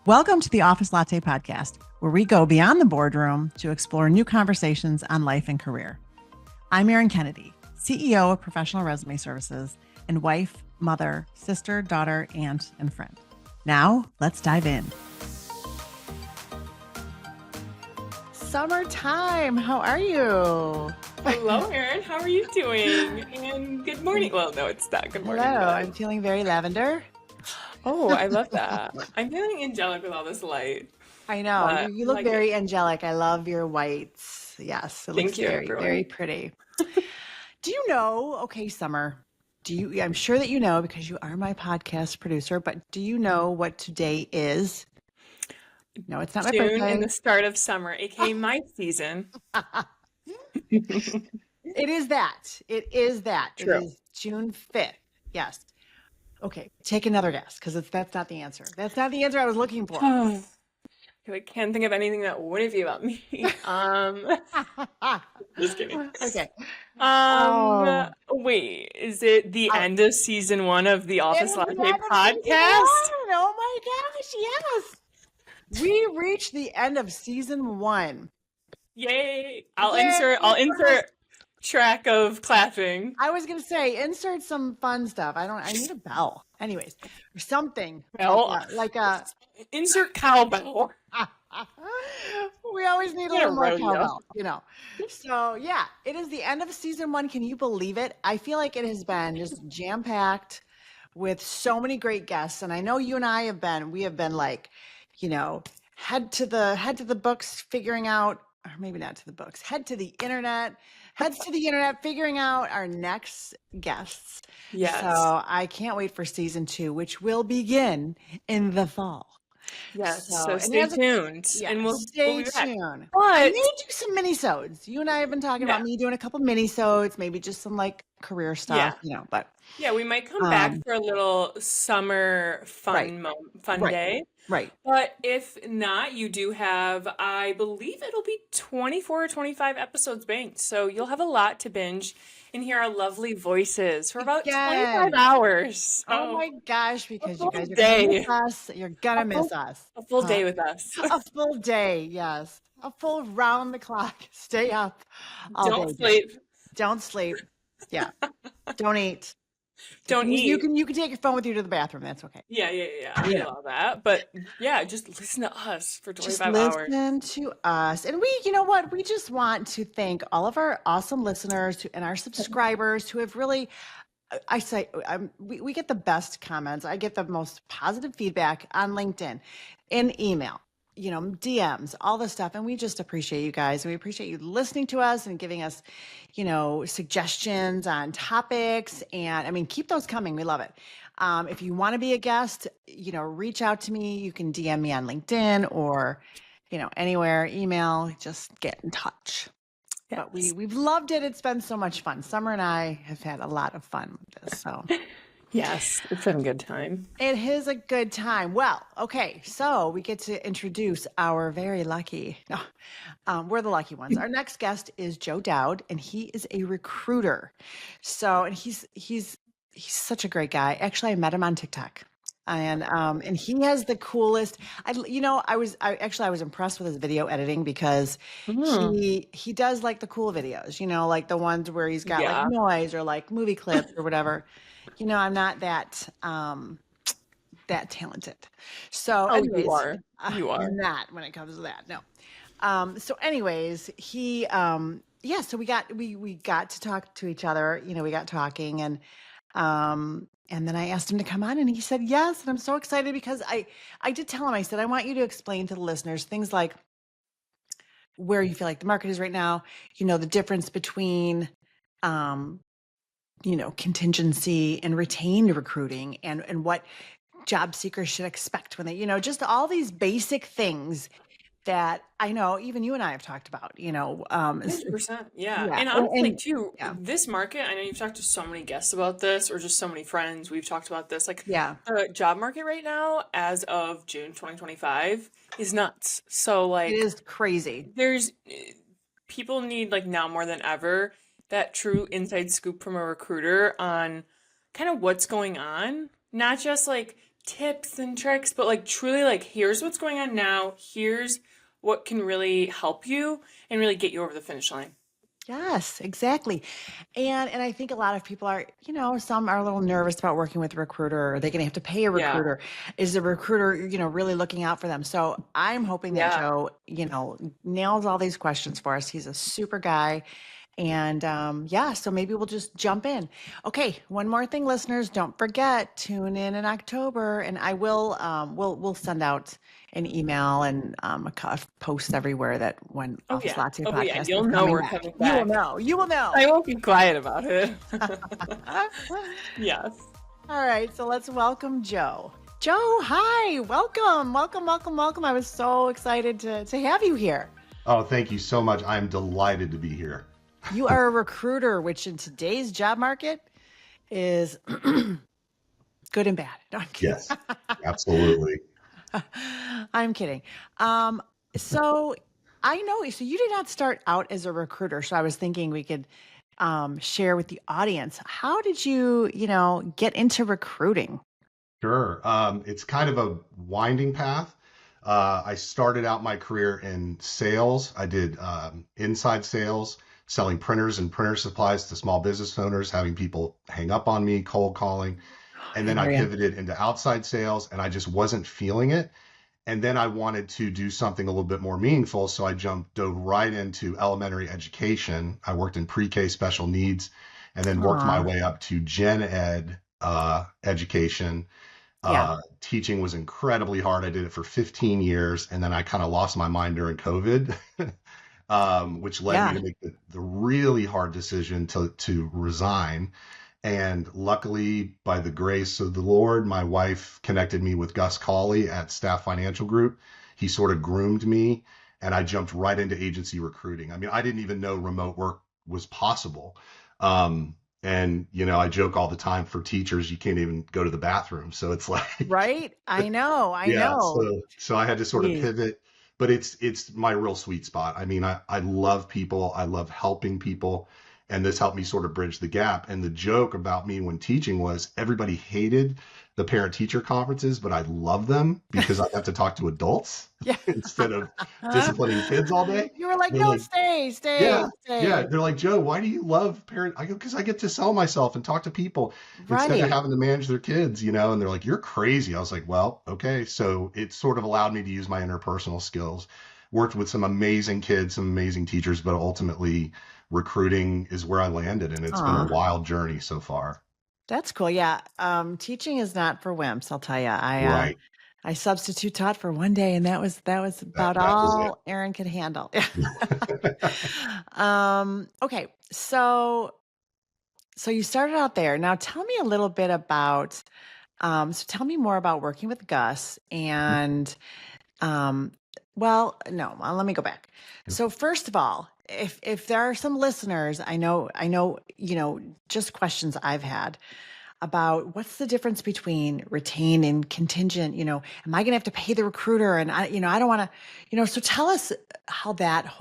Welcome to the Office Latte podcast, where we go beyond the boardroom to explore new conversations on life and career. I'm Erin Kennedy, CEO of Professional Resume Services and wife, mother, sister, daughter, aunt, and friend. Now, let's dive in. Summertime, how are you? Hello, Erin. How are you doing? And good morning. Well, no, it's not good morning. Hello, but- I'm feeling very lavender. Oh, I love that. I'm feeling angelic with all this light. I know. But You look like very it. angelic. I love your whites. Yes, it Thank looks you, very, everyone. very pretty. Do you know, okay, Summer, I'm sure that you know because you are my podcast producer, but do you know what today is? No, it's not my June birthday. and the start of summer, aka my season. It is that. It is that. True. It is June 5th. Yes. Okay, take another guess because that's not the answer. That's not the answer I was looking for. I can't think of anything that wouldn't be about me. Just kidding. Okay. Oh. Wait, is it the end of season 1 of the Office Latte podcast? Oh my gosh, yes. We reached the end of season 1. Yay! I'll insert track of clapping. I was gonna say insert some fun stuff. I need a bell. Anyways, or something. Bell? Like a Insert cowbell. we always need a Yeah, little more rodeo. cowbell, you know. So yeah, it is the end of season 1. Can you believe it? I feel like it has been just jam-packed with so many great guests. And I know you and I have been like, you know, head to the books figuring out, or maybe not to the books, heads to the internet figuring out our next guests. Yes. So I can't wait for season 2, which will begin in the fall. Yes. So- So and stay as a- tuned. Yeah, And we'll stay be back. tuned. I But may do some mini-sodes. You and I have been talking about me doing a couple mini-sodes, maybe just some like career stuff, you know, but yeah, we might come back for a little summer Right. fun Right. day. right. But if not, you do have, I believe it'll be 24 or 25 episodes banked. So you'll have a lot to binge and hear our lovely voices for about 25 Again. hours. Oh So my gosh, because you full guys are day. gonna miss us. You're gonna A miss full- us. a full Huh? day with us. A full day, yes. A full round the clock. Stay up all Don't day. sleep. Don't sleep. Yeah. Don't eat. Don't eat. You can take your phone with you to the bathroom. That's okay. Yeah. We Yeah. allow that. But yeah, just listen to us for Just 25 hours. listen to us. And we, you know what? We just want to thank all of our awesome listeners and our subscribers who have really, we get the best comments. I get the most positive feedback on LinkedIn, in email, you know, DMs, all this stuff. And we just appreciate you guys. And we appreciate you listening to us and giving us, you know, suggestions on topics. And I mean, keep those coming. We love it. If you want to be a guest, you know, reach out to me. You can DM me on LinkedIn or, you know, anywhere, email, just get in touch. But we've loved it. It's been so much fun. Summer and I have had a lot of fun with this. So Yes, it's been a good time. it is a good time. Well, okay. So we get to introduce our very lucky, we're the lucky ones. Our next guest is Joe Dowd, and he is a recruiter. So, and he's such a great guy. Actually, I met him on TikTok. And he has the coolest. I was impressed with his video editing because he does like the cool videos, you know, like the ones where he's got Yeah. like noise or like movie clips or whatever. You know, I'm not that talented. So, Oh, anyways, you are. You are. I'm not when it comes to that. No. So, anyways, he so we got to talk to each other. You know, we got talking and then I asked him to come on and he said yes. And I'm so excited because I did tell him, I said, I want you to explain to the listeners things like where you feel like the market is right now, you know, the difference between, you know, contingency and retained recruiting and what job seekers should expect when they, you know, just all these basic things that I know even you and I have talked about, you know. 100%. Yeah. Yeah, And honestly, and- too, yeah. this market, I know you've talked to so many guests about this or just so many friends. We've talked about this. Like, Yeah. the job market right now, as of June 2025, is nuts. So, like, It is crazy. there's people need, like, now more than ever, that true inside scoop from a recruiter on kind of what's going on. Not just like tips and tricks, but like truly like here's what's going on now. Here's what can really help you and really get you over the finish line. Yes, exactly. And I think a lot of people are, some are a little nervous about working with a recruiter. Are they going to have to pay a Yeah. recruiter? Is the recruiter, really looking out for them? So I'm hoping that Yeah. Joe, nails all these questions for us. He's a super guy. And yeah, so maybe we'll just jump in. Okay, one more thing, listeners, don't forget, tune in October, and I will we'll send out an email and a post everywhere that when Oh Office yeah. Latte Oh yeah. podcast You'll is know coming we're back. coming You will back. know. You will know. I won't be quiet about it. Yes. All right, so let's welcome Joe. Joe, hi, welcome, welcome, welcome, welcome. I was so excited to have you here. Oh, thank you so much. I'm delighted to be here. You are a recruiter, which in today's job market is good and bad. No, I'm kidding. Yes, absolutely. I'm kidding. So I know, so you did not start out as a recruiter. So I was thinking we could share with the audience. How did you, get into recruiting? Sure. It's kind of a winding path. I started out my career in sales. I did inside sales, selling printers and printer supplies to small business owners, having people hang up on me, cold calling. And I then I hear ya. pivoted into outside sales and I just wasn't feeling it. And then I wanted to do something a little bit more meaningful. So I dove right into elementary education. I worked in pre-K special needs and then worked my Aw, way up to gen ed education. yeah, Teaching was incredibly hard. I did it for 15 years, and then I kind of lost my mind during COVID, which led me yeah. to make the really hard decision to resign. And luckily, by the grace of the Lord, my wife connected me with Gus Cawley at Staff Financial Group. He sort of groomed me, and I jumped right into agency recruiting. I mean, I didn't even know remote work was possible. Um, and I joke all the time for teachers, you can't even go to the bathroom. So it's like, Right? I know, I yeah. know. So I had to sort of Jeez. pivot, but it's my real sweet spot. I mean, I love people. I love helping people. And this helped me sort of bridge the gap. And the joke about me when teaching was everybody hated the parent teacher conferences, but I love them because I got to talk to adults Yeah. instead of disciplining kids all day. You were like, They're no, like, stay, stay, yeah, yeah. stay. They're like, Joe, why do you love parent? I go, because I get to sell myself and talk to people instead of Right. having to manage their kids. And they're like, you're crazy. I was like, well, okay. So it sort of allowed me to use my interpersonal skills. Worked with some amazing kids, some amazing teachers, but ultimately recruiting is where I landed, and it's been a Aw, wild journey so far. that's cool. Yeah. Teaching is not for wimps, I'll tell you. Right. I substitute taught for one day, and that was about That was all Erin could handle. it. Okay. So you started out there. Now tell me a little bit about so tell me more about working with Gus and um well, no, let me go back. So first of all, if there are some listeners, I know, just questions I've had about what's the difference between retain and contingent, am I going to have to pay the recruiter? And I don't want to, so tell us how that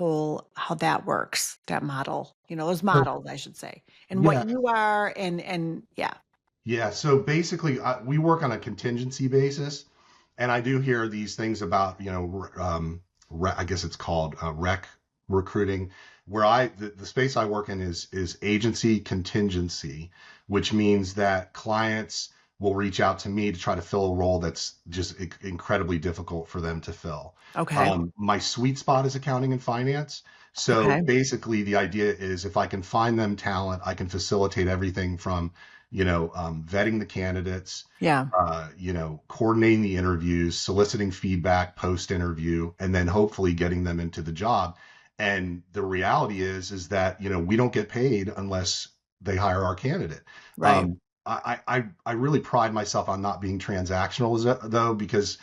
works, that model, those So, models, I should say, and what yeah, you are. And yeah. yeah. So basically, we work on a contingency basis, and I do hear these things about, I guess it's called rec recruiting, where the space I work in is agency contingency, which means that clients will reach out to me to try to fill a role that's just incredibly difficult for them to fill. Okay. My sweet spot is accounting and finance. So Okay. basically, the idea is if I can find them talent, I can facilitate everything from, vetting the candidates, Yeah. coordinating the interviews, soliciting feedback post interview, and then hopefully getting them into the job. And the reality is that, we don't get paid unless they hire our candidate. Right. I really pride myself on not being transactional though, because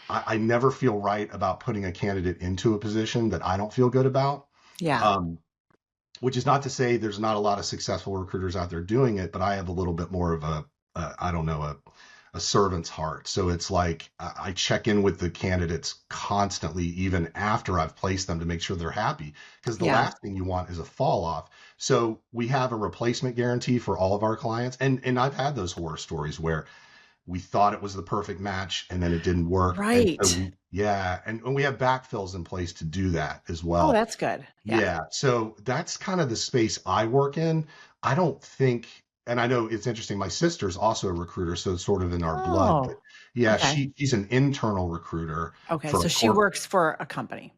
I never feel right about putting a candidate into a position that I don't feel good about. Yeah. Um, which is not to say there's not a lot of successful recruiters out there doing it, but I have a little bit more of I don't know, a servant's heart. So it's like I check in with the candidates constantly, even after I've placed them to make sure they're happy. Because the Yeah. last thing you want is a fall off. So we have a replacement guarantee for all of our clients. And I've had those horror stories where We thought it was the perfect match, and then it didn't work. And so Right. and we have backfills in place to do that as Oh, well. that's good. Yeah. Yeah. So that's kind of the space I work in. I don't think, and I know it's interesting. My sister's also a recruiter, so it's sort of in our blood. But Oh, yeah, okay. she's an internal recruiter Okay. for So a she corp. works for a company.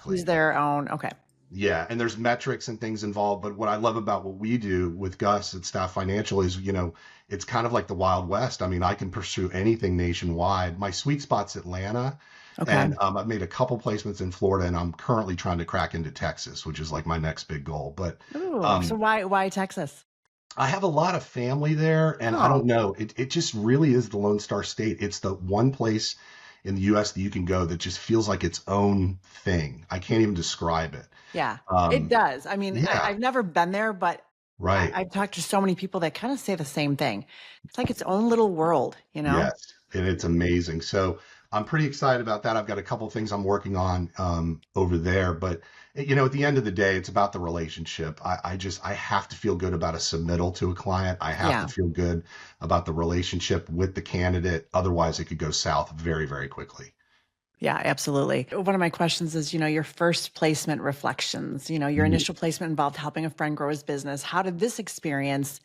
She's Exactly. their own. Okay. Yeah, and there's metrics and things involved. But what I love about what we do with Gus at Staff Financial is, it's kind of like the Wild West. I mean, I can pursue anything nationwide. My sweet spot's Atlanta, Okay. and I've made a couple placements in Florida, and I'm currently trying to crack into Texas, which is like my next big goal. But Ooh. So um, why Texas? I have a lot of family there, and I Oh, don't know. It just really is the Lone Star State. It's the one place in the U.S. that you can go that just feels like its own thing. I can't even describe it. yeah. It Um, does. I mean, yeah, I've never been there, but right. I've talked to so many people that kind of say the same thing. It's like its own little world, you know? Yes, and it's amazing. So I'm pretty excited about that. I've got a couple of things I'm working on over there, but at the end of the day, it's about the relationship. I have to feel good about a submittal to a client. I have to Yeah. feel good about the relationship with the candidate. Otherwise, it could go south very, very quickly. Yeah, absolutely. One of my questions is, your first placement reflections, your Mhm. initial placement involved helping a friend grow his business. How did this experience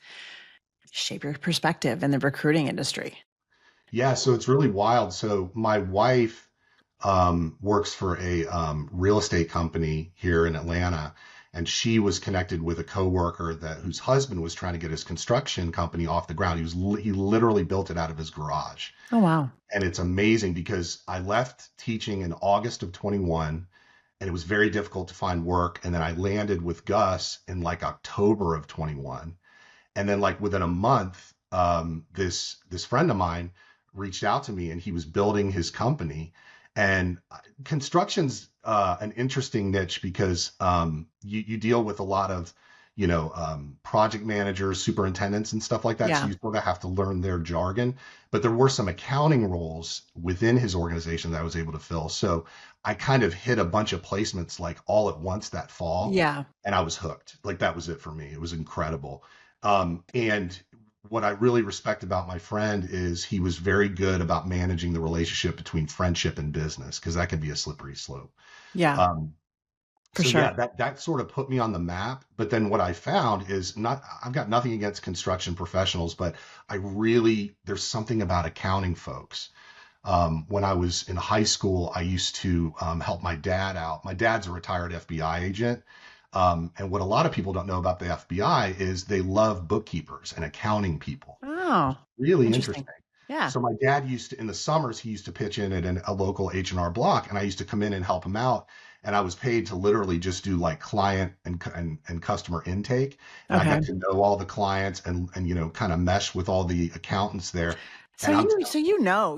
shape your perspective in the recruiting industry? Yeah, so it's really wild. So my wife works for a real estate company here in Atlanta, and she was connected with a coworker whose husband was trying to get his construction company off the ground. He literally built it out of his garage, Oh, wow. and it's amazing because I left teaching in August of 21, and it was very difficult to find work. And then I landed with Gus in like October of 21, and then like within a month, this friend of mine reached out to me, and he was building his company. And construction's an interesting niche because you deal with a lot of project managers, superintendents, and stuff like that. So Yeah. you sort of have to learn their jargon. But there were some accounting roles within his organization that I was able to fill. So I kind of hit a bunch of placements like all at once that fall, Yeah. and I was hooked. Like that was it for me. It was incredible. And what I really respect about my friend is he was very good about managing the relationship between friendship and business because that can be a slippery slope. Yeah, Um, for so yeah, sure. that sort of put me on the map. But then what I found is I've got nothing against construction professionals, but there's something about accounting folks. When I was in high school, I used to help my dad out. My dad's a retired FBI agent. And what a lot of people don't know about the FBI is they love bookkeepers and accounting people. Oh, Really interesting. interesting. Yeah. So my dad in the summers, he used to pitch in at a local H&R Block, and I used to come in and help him out. And I was paid to literally just do like client and customer intake. And I got Okay. to know all the clients and kind of mesh with all the accountants there. So And I'm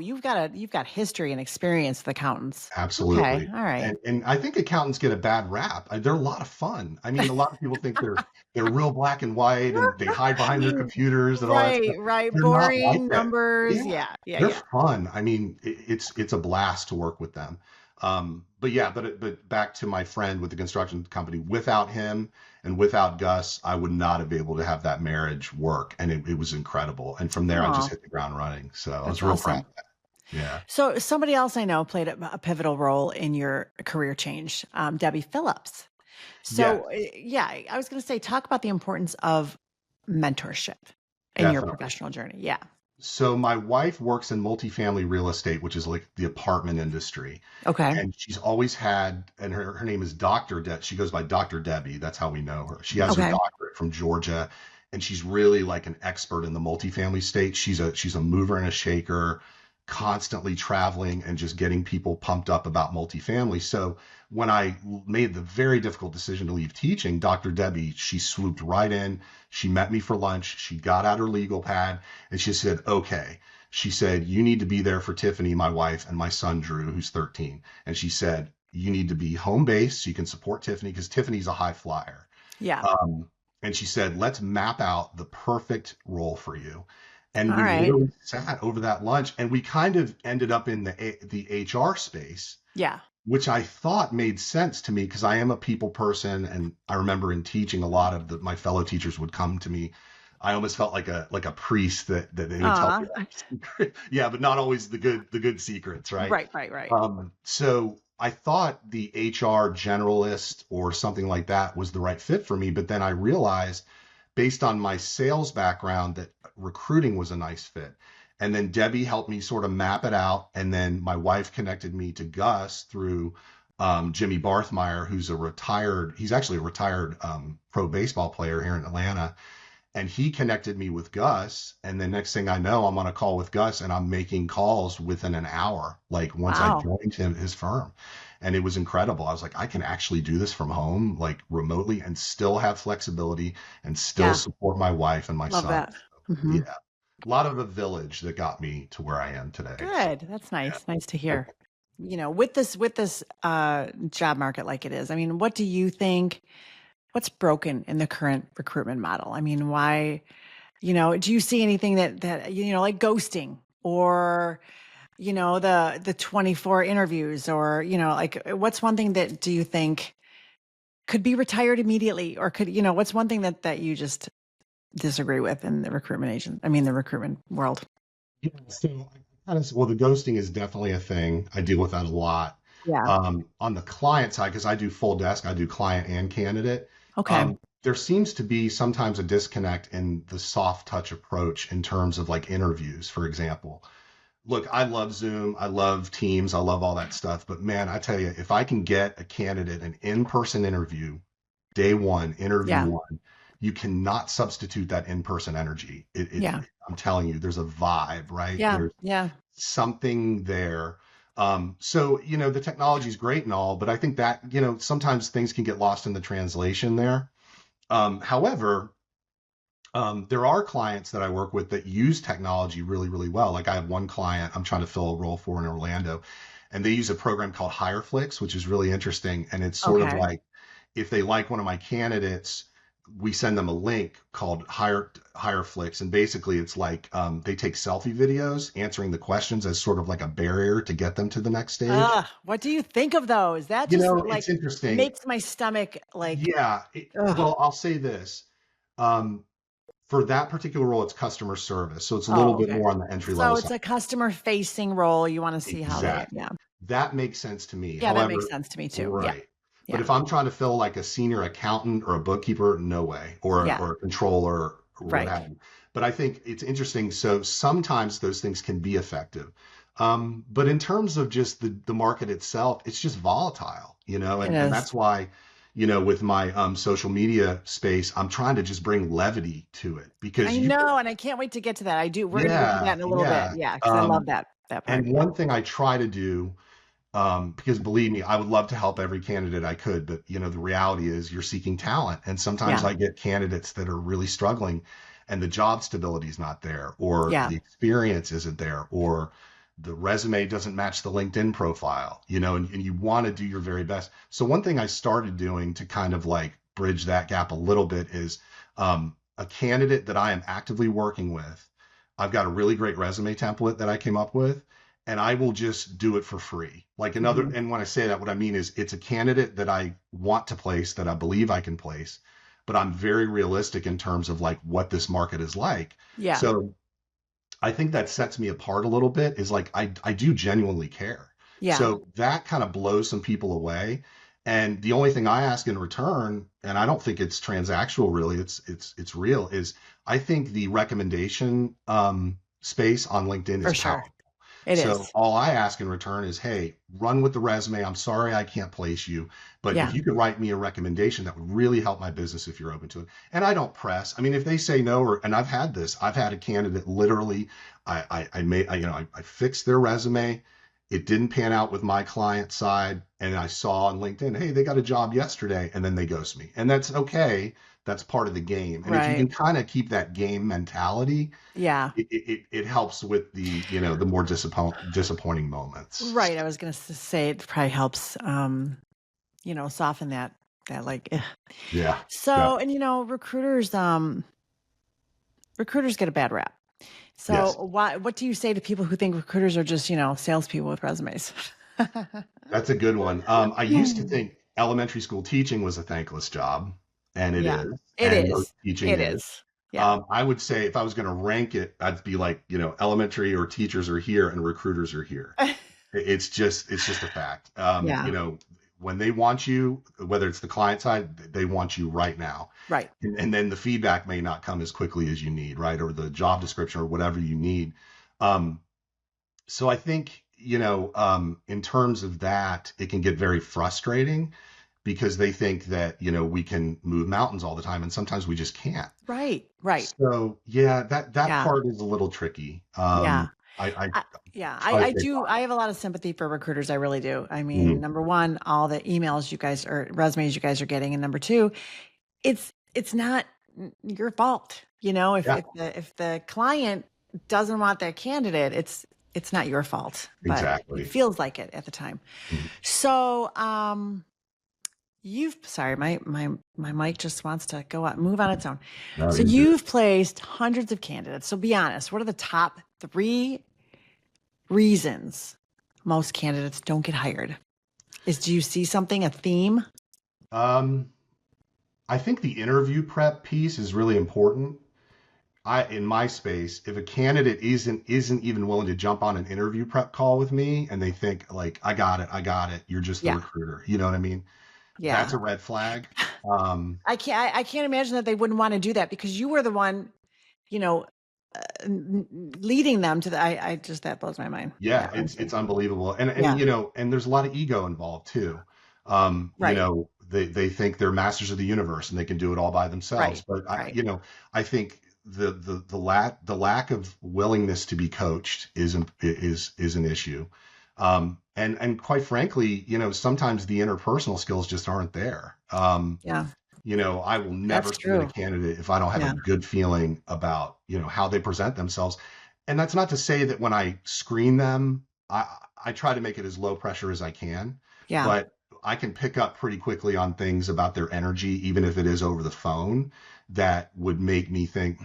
you've got history and experience with accountants. Okay. Absolutely. All right. And I think accountants get a bad rap. They're a lot of fun. I mean, a lot of people think they're real black and white and they hide behind their computers and all that Right, stuff. right. They're not like Boring that. numbers. Yeah, Yeah, yeah, they're yeah. fun. I mean, it's a blast to work with them. But yeah, but back to my friend with the construction company. Without him and without Gus, I would not have been able to have that marriage work, and it was incredible. And from there, I just Oh, hit the ground running. So I was that's real proud awesome. of that. Yeah. So somebody else I know played a pivotal role in your career change, Debbie Phillips. Yes, So yeah, I was going to say, talk about the importance of mentorship in your definitely. professional journey. Yeah. So my wife works in multifamily real estate, which is like the apartment industry. Okay. And she's always had, and her name is Dr. She goes by Dr. Debbie. That's how we know her. She has her Okay. doctorate from Georgia, and she's really like an expert in the multifamily state. She's a mover and a shaker, constantly traveling and just getting people pumped up about multifamily. So when I made the very difficult decision to leave teaching, Dr. Debbie, she swooped right in. She met me for lunch. She got out her legal pad and she said, okay. She said, you need to be there for Tiffany, my wife, and my son, Drew, who's 13. And she said, you need to be home based so you can support Tiffany because Tiffany's a high flyer. Yeah. Um, and she said, let's map out the perfect role for you. And All we right. literally sat over that lunch and we kind of ended up in the HR space, Yeah. which I thought made sense to me because I am a people person. And I remember in teaching, a lot of my fellow teachers would come to me I almost felt like a priest that they would tell me Aw. all the secret. Yeah, but not always the good secrets, right? Right. So I thought the HR generalist or something like that was the right fit for me, but then I realized based on my sales background that recruiting was a nice fit. And then Debbie helped me sort of map it out. And then my wife connected me to Gus through Jimmy Barthmeyer, he's actually a retired pro baseball player here in Atlanta. And he connected me with Gus. And the next thing I know, I'm on a call with Gus and I'm making calls within an hour, like once I Wow. joined his firm. And it was incredible. I was like, I can actually do this from home, like remotely, and still have flexibility and still Yeah. support my wife and my Love son. that. Hmm. Yeah. A lot of a village that got me to where I am today. So, Good. That's yeah. nice. Nice to hear. With this job market like it is, I mean, what do you think, what's broken in the current recruitment model? I mean, why, do you see anything that like ghosting or, the 24 interviews or, like what's one thing that do you think could be retired immediately or what's one thing that you just disagree with in the recruitment world? Yeah, so well, the ghosting is definitely a thing. I deal with that a lot. Yeah. On the client side, because I do full desk, I do client and candidate. Okay. There seems to be sometimes a disconnect in the soft touch approach in terms of like interviews, for example. Look, I love Zoom, I love Teams, I love all that stuff. But man, I tell you, if I can get a candidate an in-person interview, day one, interview Yeah. one, you cannot substitute that in-person energy. Yeah. I'm telling you, there's a vibe, right? Yeah. There's Yeah. something there. So, the technology is great and all, but I think that, sometimes things can get lost in the translation there. However, there are clients that I work with that use technology really, really well. Like I have one client I'm trying to fill a role for in Orlando, and they use a program called HireFlix, which is really interesting. And it's sort of Okay. like if they like one of my candidates, we send them a link called HireFlix, and basically it's like they take selfie videos answering the questions as sort of like a barrier to get them to the next stage. What do you think of those? That just like It's interesting. makes my stomach like, Yeah. ugh. Well, I'll say this. Um, for that particular role, it's customer service. So it's a little Oh, bit okay. more on the entry So level it's side. a customer facing role. You want to see how they, Exactly. yeah. That makes sense to me. Yeah, that makes However, sense to me too. Yeah. right. But Yeah. if I'm trying to fill like a senior accountant or a bookkeeper, no way, Yeah. or a controller or what Right. have you. But I think it's interesting. So sometimes those things can be effective. But in terms of just the market itself, it's just volatile, It and is. that's why, with my social media space, I'm trying to just bring levity to it because I know. And I can't wait to get to that. I do. We're going to get to that yeah, in a little bit. yeah. Yeah. Cause I love that part. And Yeah. one thing I try to do, because believe me, I would love to help every candidate I could, but the reality is you're seeking talent. And sometimes Yeah. I get candidates that are really struggling and the job stability is not there, or Yeah. the experience isn't there, or the resume doesn't match the LinkedIn profile, and you want to do your very best. So one thing I started doing to kind of like bridge that gap a little bit is a candidate that I am actively working with. I've got a really great resume template that I came up with, and I will just do it for free. Like Hmm. and when I say that, what I mean is it's a candidate that I want to place, that I believe I can place, but I'm very realistic in terms of like what this market is like. Yeah. So I think that sets me apart a little bit is like I do genuinely care. Yeah. So that kind of blows some people away. And the only thing I ask in return, and I don't think it's transactional really, it's real, is I think the recommendation space on LinkedIn is For sure. powerful. It So is. all I ask in return is, hey, run with the resume. I'm sorry I can't place you, but if Yeah. you could write me a recommendation, that would really help my business if you're open to it. And I don't press. I mean, if they say no, and I've had this, I've had a candidate literally, I fixed their resume. It didn't pan out with my client side, and I saw on LinkedIn, hey, they got a job yesterday, and then they ghost me, and that's okay. That's part of the game. And if you Right. can kind of keep that game mentality, Yeah. it helps with the more disappointing moments. Right. I was going to say it probably helps, soften that like, ugh. Yeah, yeah, So, and recruiters get a bad rap. So yes. what do you say to people who think recruiters are just, salespeople with resumes? That's a good one. I used to think elementary school teaching was a thankless job, and it Yeah, is, it and most is. teaching It is. is. Yeah. I would say if I was going to rank it, I'd be like, elementary or teachers are here and recruiters are here. It's just a fact. Yeah. When they want you, whether it's the client side, they want you right now. Right. And then the feedback may not come as quickly as you need, right? Or the job description or whatever you need. Um, so I think, in terms of that, it can get very frustrating because they think that, we can move mountains all the time. And sometimes we just can't. Right. Right. So yeah, that Yeah. part is a little tricky. Yeah. I Yeah, try to I stay do. I positive. have a lot of sympathy for recruiters. I really do. I mean, Mhm. number one, all the emails you guys or resumes you guys are getting, and number two, it's not your fault. Yeah, If the client doesn't want their candidate, it's not your fault, but it exactly. feels like it at the time. Mhm. So, sorry, my mic just wants to move on its own. No, So you're good. you've placed hundreds of candidates. So be honest, what are the top three reasons most candidates don't get hired? Do you see something, a theme? Um, I think the interview prep piece is really important. In my space, if a candidate isn't even willing to jump on an interview prep call with me and they think like, I got it, you're just the Yeah. recruiter. You know what I mean? Yeah. That's a red flag. Um, I can't imagine that they wouldn't want to do that because you were the one, you know, leading them to I just, that blows my mind. Yeah, Yeah. it's unbelievable. And Yeah. and there's a lot of ego involved too. Right. They think they're masters of the universe and they can do it all by themselves. Right. But Right. I think the lack of willingness to be coached is an issue. And quite frankly, sometimes the interpersonal skills just aren't there. Yeah. I will never That's submit a true. candidate if I don't have a Yeah. good feeling about, how they present themselves. And that's not to say that when I screen them, I try to make it as low pressure as I can, Yeah. but I can pick up pretty quickly on things about their energy, even if it is over the phone, that would make me think,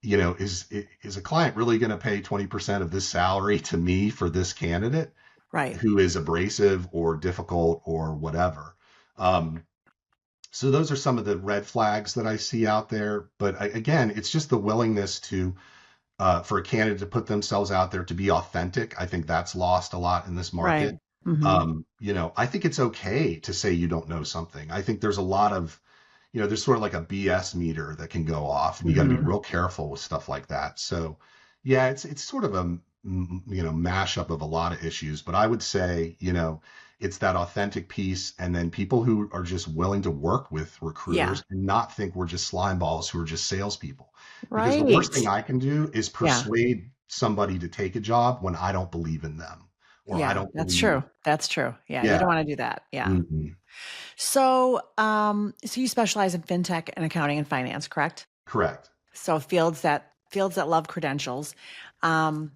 is a client really going to pay 20% of this salary to me for this candidate Right. who is abrasive or difficult or whatever? So those are some of the red flags that I see out there. But again, it's just the willingness to for a candidate to put themselves out there to be authentic. I think that's lost a lot in this Right. market. Hmm. I think it's okay to say you don't know something. I think there's a lot of, there's sort of like a BS meter that can go off, and you got to be Hmm. real careful with stuff like that. So, yeah, it's sort of a mashup of a lot of issues, but I would say, it's that authentic piece, and then people who are just willing to work with Yeah. recruiters and not think we're just slime balls who are just salespeople. Because the worst thing Right. I can do is Yeah. persuade somebody to take a job when I don't believe in them or I Yeah. don't That's believe. true. That's true. Yeah. You Yeah. don't want to do that. Yeah. Mhm. So, so you specialize in fintech and accounting and finance, correct? Correct. So fields that love credentials. Um,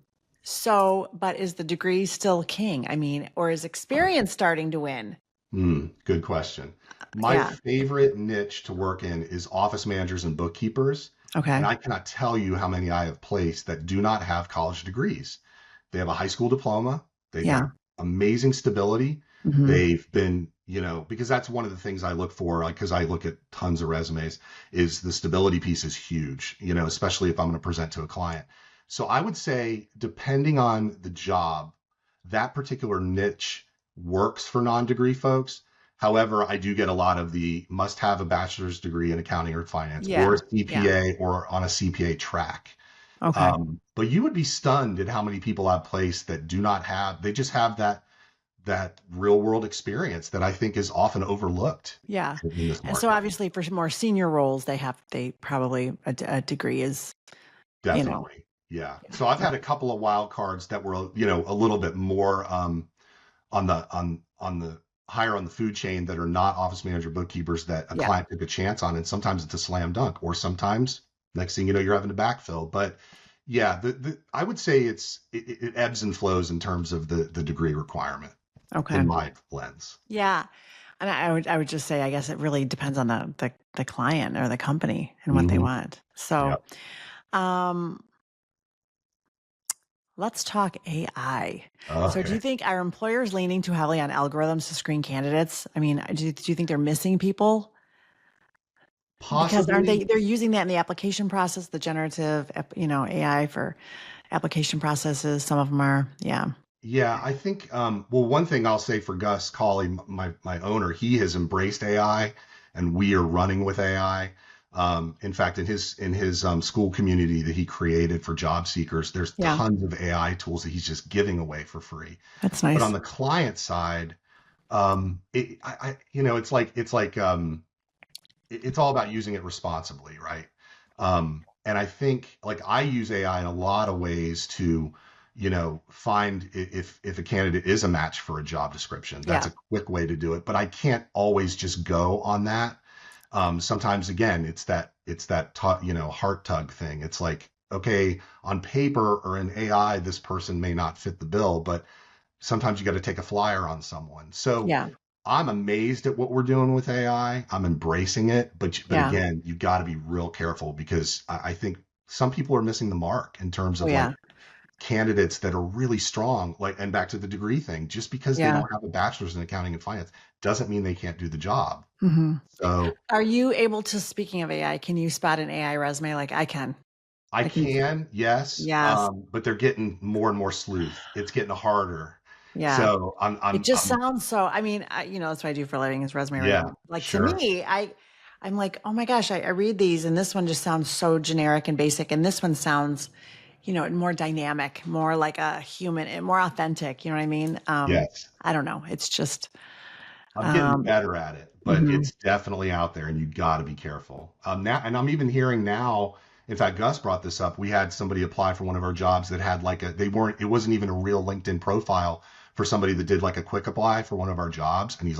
but is the degree still king? I mean, or is experience starting to win? Good question. My Yeah. favorite niche to work in is office managers and bookkeepers. And Okay. I cannot tell you how many I have placed that do not have college degrees. They have a high school diploma. They've got Yeah. amazing stability. Hmm. They've been, because that's one of the things I look for, like, because I look at tons of resumes, is the stability piece is huge, especially if I'm going to present to a client. So I would say, depending on the job, that particular niche works for non-degree folks. However, I do get a lot of the must have a bachelor's degree in accounting or finance or a Yeah. Yeah. CPA or on a CPA track. Okay. But you would be stunned at how many people I've placed that do not have, they just have that real world experience that I think is often overlooked Yeah. in this And so market. obviously for more senior roles, they probably a degree is, you know, Definitely. Yeah. So I've had a couple of wild cards that were, a little bit more on the higher on the food chain that are not office manager bookkeepers that a yeah. client took a chance on. And sometimes it's a slam dunk, or sometimes next thing you know, you're having to backfill. But yeah, I would say it ebbs and flows in terms of the degree requirement Okay. in my lens. Yeah. And I would just say, I guess it really depends on the client or the company and what they Hmm. want. So, Yep. um, let's talk AI. So do you Okay. think our employers leaning too heavily on algorithms to screen candidates? I mean, do you think they're missing people? Because aren't Possibly. they're using that in the application process, the generative, AI for application processes. Some of them are, yeah. Yeah, I think well, one thing I'll say for Gus Cawley, my owner, he has embraced AI and we are running with AI. In fact, in his school community that he created for job seekers, there's Yeah, tons of AI tools that he's just giving away for free. that's But on nice. the client side, it's all about using it responsibly, right? And I think like I use AI in a lot of ways to, find if a candidate is a match for a job description. That's Yeah, a quick way to do it, but I can't always just go on that. Sometimes again, it's that heart tug thing. It's like, okay, on paper or in AI, this person may not fit the bill, but sometimes you got to take a flyer on someone. So yeah, I'm amazed at what we're doing with AI. I'm embracing it, but yeah. again, you got to be real careful because I think some people are missing the mark in terms Oh of like yeah, candidates that are really strong. Like, and back to the degree thing, just because they yeah. don't have a bachelor's in accounting and finance doesn't mean they can't do the job. Hmm. So Are you able to, speaking of AI, can you spot an AI resume? Like I can. I I can. can, yes, Yes. but they're getting more and more sleuth. It's getting harder. Yeah. So It just sounds so, I mean, that's what I do for a living is resume yeah, writing. Like to sure. me, I'm like, oh my gosh, I read these and this one just sounds so generic and basic. And this one sounds, more dynamic, more like a human and more authentic. You know what I mean? Yes. I don't know. It's just, I'm getting um, better at it, but mhm. it's definitely out there and you got to be careful. Now, and I'm even hearing now, in fact, Gus brought this up. We had somebody apply for one of our jobs that had like it wasn't even a real LinkedIn profile for somebody that did like a quick apply for one of our jobs. And he's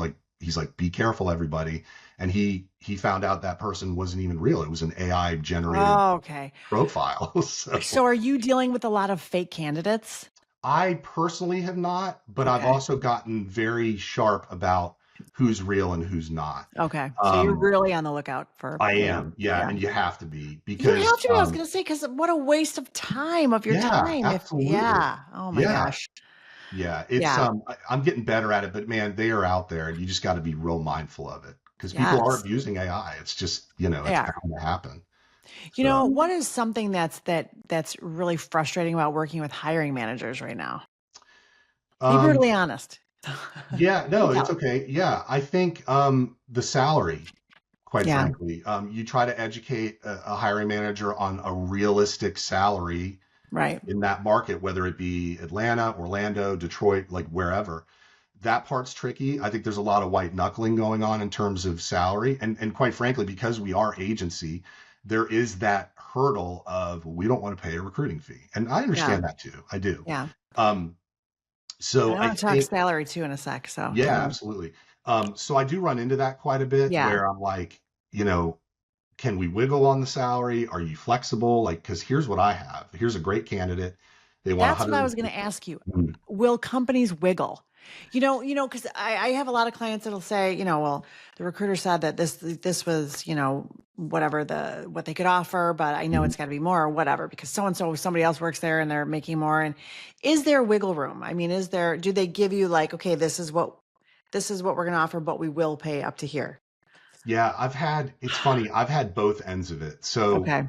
like, be careful, everybody. And he found out that person wasn't even real. It was an AI generated Oh, okay. profile. So So are you dealing with a lot of fake candidates? I personally have not, but I've Okay. also gotten very sharp about who's real and who's not. Okay. So you're Um, really on the lookout for, I am, yeah, yeah. and you have to be You because, have to be, I was going to say, because what a waste of time of your yeah, time. If, absolutely, yeah. Oh my yeah, gosh. yeah. Yeah. I'm getting better at it, but man, they are out there, and you just got to be real mindful of it because people are Yes. abusing AI. It's just, They it's are. bound to happen. You know, So, what is something that's really frustrating about working with hiring managers right now? Be um, brutally honest. yeah, You no, it's tell. okay. Yeah, I think the salary, quite Yeah. frankly, you try to educate a hiring manager on a realistic salary Right. in that market, whether it be Atlanta, Orlando, Detroit, like wherever. That part's tricky. I think there's a lot of white knuckling going on in terms of salary. And quite frankly, because we are agency, there is that hurdle of we don't want to pay a recruiting fee. And I Yeah. understand that too. I do. Yeah. Um, And so I I want to talk think, salary too in a sec. So yeah, keep going. absolutely. So I do run into that quite a bit Yeah. where I'm like, you know, can we wiggle on the salary? Are you flexible? Like, because here's what I have. Here's a great candidate. They want That's what I was 100. going to ask you. Will companies wiggle? Because I have a lot of clients that'll say, well, the recruiter said that this was, whatever what they could offer, but I know it's got to be more or whatever because so and so somebody else works there and they're making more. And is there wiggle room? I mean, do they give you like, okay, this is what we're going to offer, but we will pay up to here. Yeah, it's funny, I've had both ends of it. So Okay.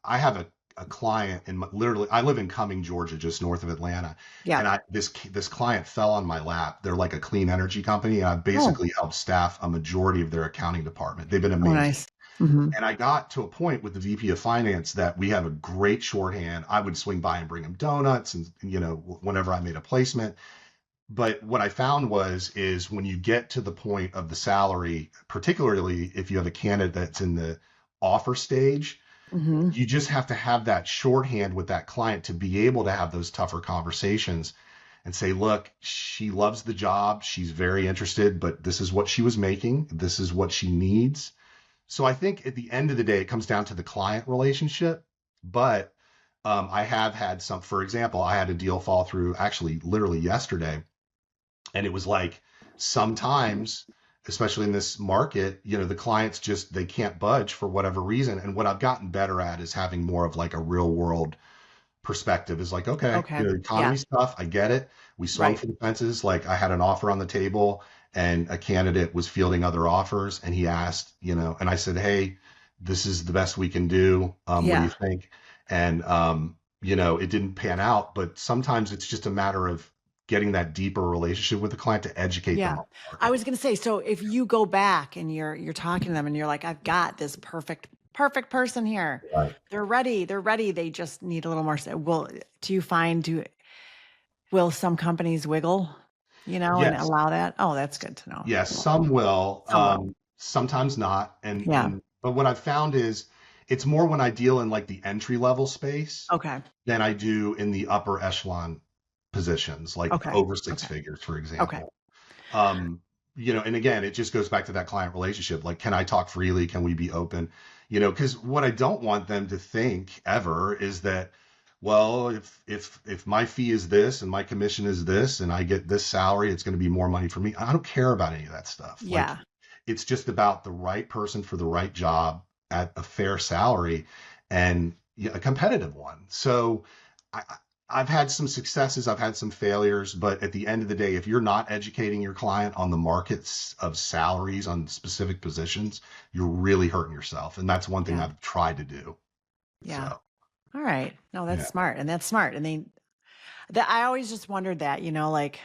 I have a client literally, I live in Cumming, Georgia, just north of Atlanta. Yeah. And this client fell on my lap. They're like a clean energy company. And I've Oh, basically helped staff a majority of their accounting department. They've been oh, amazing. nice. Hmm. And I got to a point with the VP of finance that we have a great shorthand. I would swing by and bring him donuts and, whenever I made a placement. But what I found is when you get to the point of the salary, particularly if you have a candidate that's in the offer stage, Hmm. you just have to have that shorthand with that client to be able to have those tougher conversations and say, look, she loves the job. She's very interested, but this is what she was making. This is what she needs. So I think at the end of the day, it comes down to the client relationship. But I have had for example, I had a deal fall through actually literally yesterday. And it was like sometimes, especially in this market, the clients just they can't budge for whatever reason. And what I've gotten better at is having more of like a real world perspective is like, okay, Okay. the Yeah. economy's tough. I get it. We swung Right. for the fences. Like I had an offer on the table and a candidate was fielding other offers and he asked, and I said, hey, this is the best we can do. What do you Yeah. think? And, it didn't pan out, but sometimes it's just a matter of getting that deeper relationship with the client to educate them Yeah. on the I market. was going to say, so if you go back and you're talking to them and you're like, I've got this perfect person here. Right. They're ready. They're ready. They just need a little more. Well, do you find, will some companies wiggle, and Yes. allow that? Oh, that's good to know. Yes, some will, Some will. sometimes not. Yeah. But what I've found is it's more when I deal in like the entry level space Okay. than I do in the upper echelon positions, like Okay. over six Okay. figures, for Okay. example. um and again, it just goes back to that client relationship. Like, can I talk freely? Can we be open? Because what I don't want them to think ever is that, well, if my fee is this and my commission is this and I get this salary, it's going to be more money for me. I don't care about any of that stuff. Like, Yeah. it's just about the right person for the right job at a fair salary, and a competitive one. So I, I've had some successes, I've had some failures, but at the end of the day, if you're not educating your client on the markets of salaries on specific positions, you're really hurting yourself. And that's one thing Yeah. I've tried to do. Yeah. So, All right. No, that's yeah. smart. And that's smart. And I always just wondered that, like,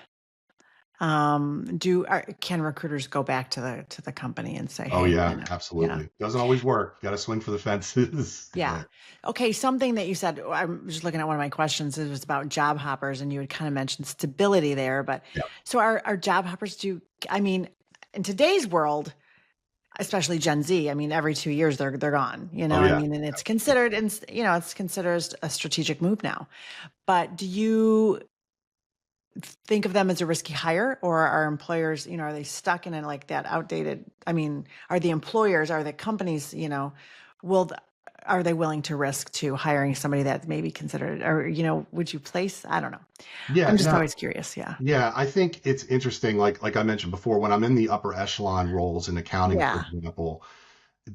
can recruiters go back to the company and say, Oh, hey, yeah, yeah. absolutely. Doesn't always work. Got to swing for the fences. Yeah. But Okay. Something that you said, I'm just looking at one of my questions. It was about job hoppers, and you had kind of mentioned stability there. But yeah, so are job hoppers I mean, in today's world, especially Gen Z, I mean, every 2 years they're gone, oh, I yeah, mean, and it's absolutely. considered, and it's considered a strategic move now. But do you think of them as a risky hire, or are employers, are they stuck in it like that outdated? I mean, are the companies, will th- are they willing to risk to hiring somebody that may be considered, or would you place? I don't know. Yeah, I'm just no, always curious. Yeah. yeah, I think it's interesting. Like I mentioned before, when I'm in the upper echelon roles in accounting, for Yeah. example,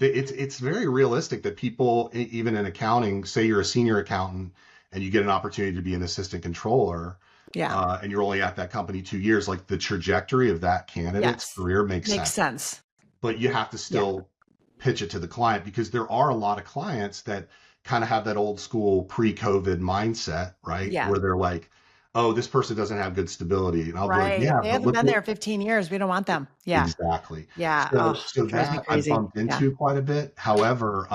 it's very realistic that people, even in accounting, say you're a senior accountant and you get an opportunity to be an assistant controller, Yeah. and you're only at that company 2 years, like the trajectory of that candidate's Yes. career makes Makes sense. sense. But you have to Yeah. still pitch it to the client, because there are a lot of clients that kind of have that old school pre-COVID mindset, right? Yeah. Where they're like, oh, this person doesn't have good stability. And I'll be like, Right. If yeah, they but haven't look been what there 15 years, we don't want them. Yeah. exactly. Yeah. So Oh, so drives me that I've crazy. bumped Yeah. into quite a bit. However,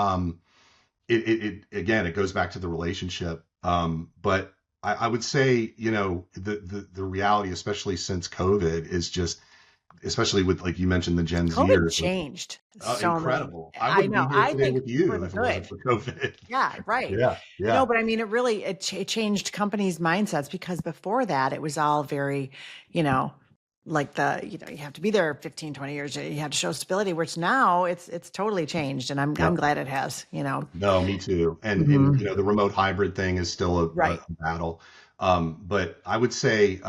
it again, it goes back to the relationship. But I would say, the reality, especially since COVID, is just, especially with, like you mentioned, the Gen COVID Zers, like, changed so many. incredible. I I wouldn't be know. here I today think with for you the if it wasn't good. for COVID. Yeah, right. Yeah, No, yeah, but I mean, it changed companies' mindsets, because before that, it was all very, you know, like you have to be there 15, 20 years. You have to show stability, which now it's totally changed. And I'm yep. glad it has. No, me too. And Mhm. the remote hybrid thing is still a Right. battle. But I would say,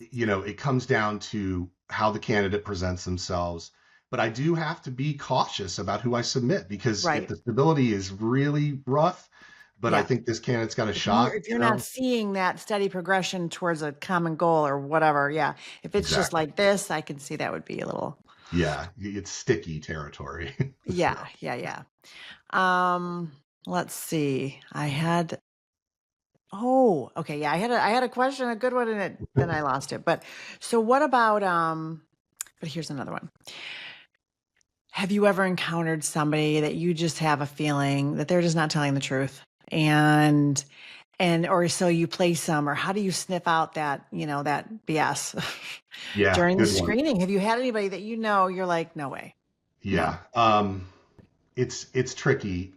it comes down to how the candidate presents themselves. But I do have to be cautious about who I submit, because if Right. the stability is really rough, but I Yeah. think this candidate's got a If you shot, if you're not seeing that steady progression towards a common goal or whatever, yeah. If it's just exactly. like this, I can see that would be a little. Yeah, it's sticky territory. Yeah, So, yeah, yeah. Um, let's see. Okay, yeah, I had a question, a good one, and then I lost it. But so what about but here's another one. Have you ever encountered somebody that you just have a feeling that they're just not telling the truth? Or so you place some, or how do you sniff out that BS yeah, during the good one. screening? Have you had anybody that you're like, no way? No. Yeah. It's tricky,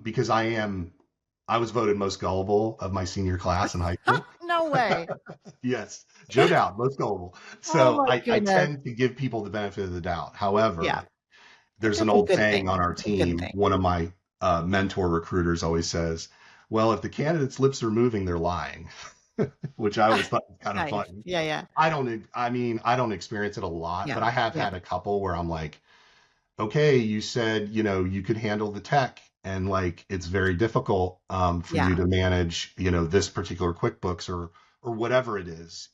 because I was voted most gullible of my senior class in high school. No way. Yes, Joe Dowd, most gullible. Oh So my I goodness. tend to give people the benefit of the doubt. Yeah. However, there's an That's a old good saying thing. on our That's a good team. thing. One of my mentor recruiters always says, well, if the candidate's lips are moving, they're lying, which I always thought was kind of Nice. funny. Yeah, yeah. I don't experience it a lot, but Yeah. I have Yeah. had a couple where I'm like, okay, you said, you could handle the tech, and like, it's very difficult, for you Yeah. to manage, this particular QuickBooks or whatever it is.